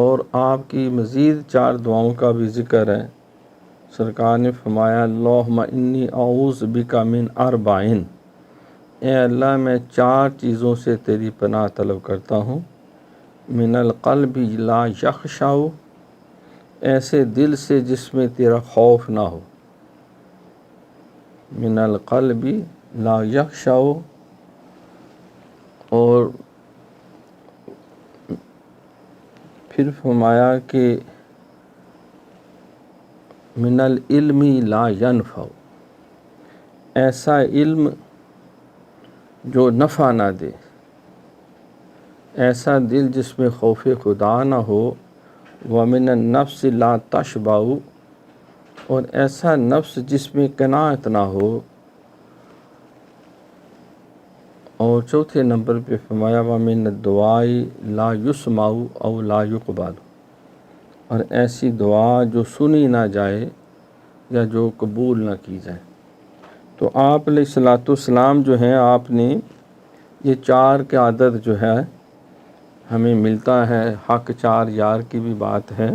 اور آپ کی مزید 4 دعاؤں کا بھی ذکر ہے۔ سرکار نے فرمایا اللہم انی اعوذ بک من اربعین، اے اللہ میں 4 چیزوں سے تیری پناہ طلب کرتا ہوں۔ من القلب لا یخشع، ایسے دل سے جس میں تیرا خوف نہ ہو۔ من القلب لا یخشع، اور پھر فرمایا کہ من العلم لا ینفع، ایسا علم جو نفع نہ دے، ایسا دل جس میں خوف خدا نہ ہو۔ ومن النفس لا تشبع، اور ایسا نفس جس میں قناعت نہ ہو۔ اور چوتھے نمبر پہ فرمایا ومن الدعاء لا یسمع او لا یقبل، اور ایسی دعا جو سنی نہ جائے یا جو قبول نہ کی جائے۔ تو آپ علیہ الصلوۃ والسلام جو ہیں، آپ نے یہ 4 کے عدد جو ہے ہمیں ملتا ہے، حق 4 یار کی بھی بات ہے۔